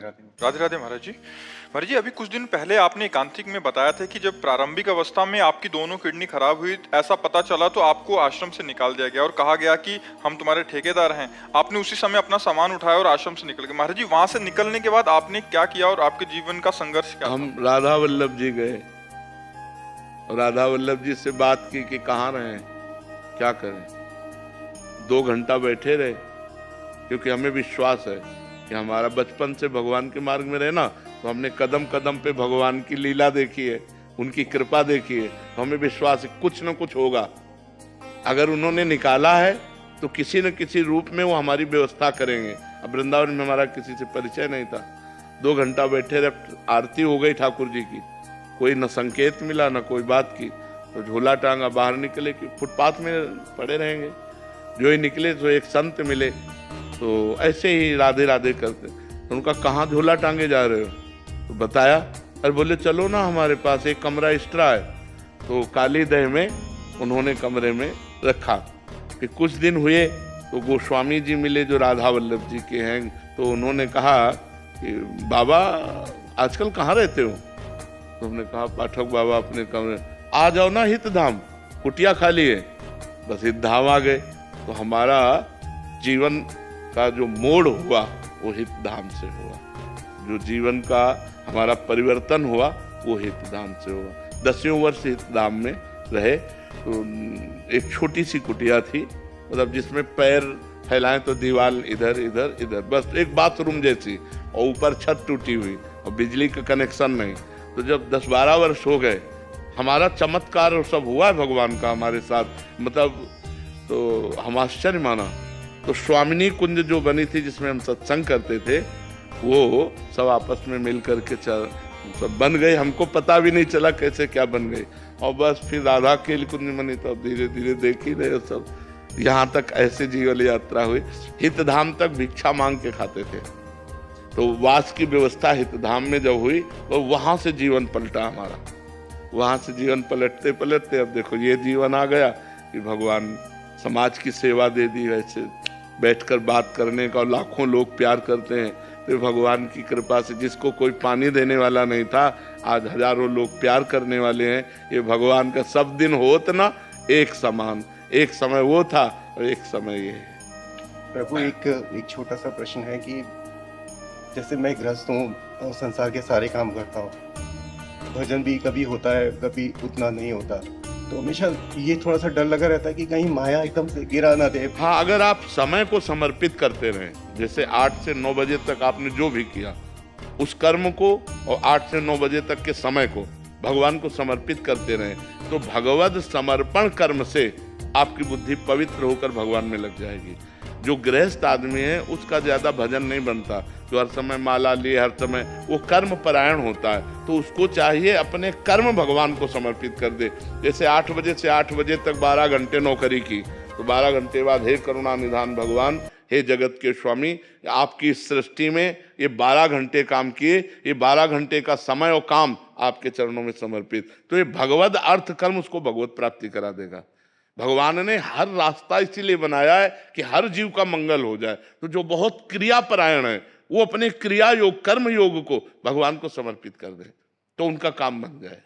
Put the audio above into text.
राधे राधे महाराज जी। महाराज जी, अभी कुछ दिन पहले आपने एकांतिक में बताया था कि जब प्रारंभिक अवस्था में आपकी दोनों किडनी खराब हुई, ऐसा पता चला तो आपको आश्रम से निकाल दिया गया और कहा गया कि हम तुम्हारे ठेकेदार हैं। आपने उसी समय अपना सामान उठाया और आश्रम से निकल गए। महाराज जी, वहां से निकलने के बाद आपने क्या किया और आपके जीवन का संघर्ष क्या हम था? राधा वल्लभ जी गए और राधा वल्लभ जी से बात की कि कहाँ रहे, क्या करें। 2 घंटा बैठे रहे, क्योंकि हमें विश्वास है कि हमारा बचपन से भगवान के मार्ग में रहे ना, तो हमने कदम कदम पे भगवान की लीला देखी है, उनकी कृपा देखी है, तो हमें विश्वास है कुछ न कुछ होगा। अगर उन्होंने निकाला है तो किसी न किसी रूप में वो हमारी व्यवस्था करेंगे। अब वृंदावन में हमारा किसी से परिचय नहीं था। 2 घंटा बैठे रहे, आरती हो गई ठाकुर जी की, कोई न संकेत मिला न कोई बात की, तो झोला टांगा बाहर निकले कि फुटपाथ में पड़े रहेंगे। जो ही निकले तो एक संत मिले, तो ऐसे ही राधे राधे करते। तो उनका कहाँ झोला टांगे जा रहे हो, तो बताया। अरे बोले चलो ना, हमारे पास एक कमरा एक्स्ट्रा है। तो काली दह में उन्होंने कमरे में रखा। फिर कुछ दिन हुए तो गोस्वामी जी मिले जो राधा वल्लभ जी के हैं। तो उन्होंने कहा कि बाबा आजकल कहाँ रहते हो। तो हमने कहा पाठक बाबा अपने कमरे, आ जाओ ना हितधाम, कुटिया खाली है। बस हितधाम आ गए। तो हमारा जीवन का जो मोड़ हुआ वो हितधाम से हुआ। जो जीवन का हमारा परिवर्तन हुआ वो हितधाम से हुआ। 10वें वर्ष हितधाम में रहे। तो एक छोटी सी कुटिया थी, मतलब जिसमें पैर फैलाएं तो दीवार इधर इधर इधर, बस एक बाथरूम जैसी, और ऊपर छत टूटी हुई और बिजली का कनेक्शन नहीं। तो जब 10-12 वर्ष हो गए, हमारा चमत्कार और सब हुआ है भगवान का हमारे साथ, मतलब तो हम आश्चर्य माना। तो स्वामिनी कुंज जो बनी थी जिसमें हम सत्संग करते थे, वो सब आपस में मिल करके सब बन गई। हमको पता भी नहीं चला कैसे क्या बन गई। और बस फिर राधा के कुंज बनी, तो धीरे धीरे देख ही रहे सब। यहाँ तक ऐसे जीवन यात्रा हुई। हितधाम तक भिक्षा मांग के खाते थे। तो वास की व्यवस्था हितधाम में जब हुई तो वहां से जीवन पलटा हमारा। वहां से जीवन पलटते पलटते अब देखो ये जीवन आ गया कि भगवान समाज की सेवा दे दी। वैसे बैठकर बात करने का, और लाखों लोग प्यार करते हैं। तो भगवान की कृपा से जिसको कोई पानी देने वाला नहीं था, आज हजारों लोग प्यार करने वाले हैं। ये भगवान का सब दिन होत ना एक समान। एक समय वो था और एक समय ये है। प्रभु, एक छोटा सा प्रश्न है कि जैसे मैं गृहस्थ हूँ और संसार के सारे काम करता हूँ, भजन भी कभी होता है कभी उतना नहीं होता, तो हमेशा ये थोड़ा सा डर लगा रहता है कि कहीं माया एकदम से गिरा ना दे। हाँ, अगर आप समय को समर्पित करते रहें, जैसे 8 से 9 बजे तक आपने जो भी किया उस कर्म को, और 8 से 9 बजे तक के समय को भगवान को समर्पित करते रहें, तो भगवद समर्पण कर्म से आपकी बुद्धि पवित्र होकर भगवान में लग जाएगी। जो गृहस्थ आदमी है उसका ज्यादा भजन नहीं बनता, जो हर समय माला लिए, हर समय वो कर्म परायण होता है। तो उसको चाहिए अपने कर्म भगवान को समर्पित कर दे। जैसे 8 बजे से 8 बजे तक 12 घंटे नौकरी की, तो 12 घंटे बाद हे करुणा निधान भगवान, हे जगत के स्वामी, आपकी सृष्टि में ये 12 घंटे काम किए, ये 12 घंटे का समय और काम आपके चरणों में समर्पित। तो ये भगवद अर्थ कर्म उसको भगवत प्राप्ति करा देगा। भगवान ने हर रास्ता इसीलिए बनाया है कि हर जीव का मंगल हो जाए। तो जो बहुत क्रियापरायण है वो अपने क्रिया योग, कर्म योग को भगवान को समर्पित कर दे, तो उनका काम बन जाए।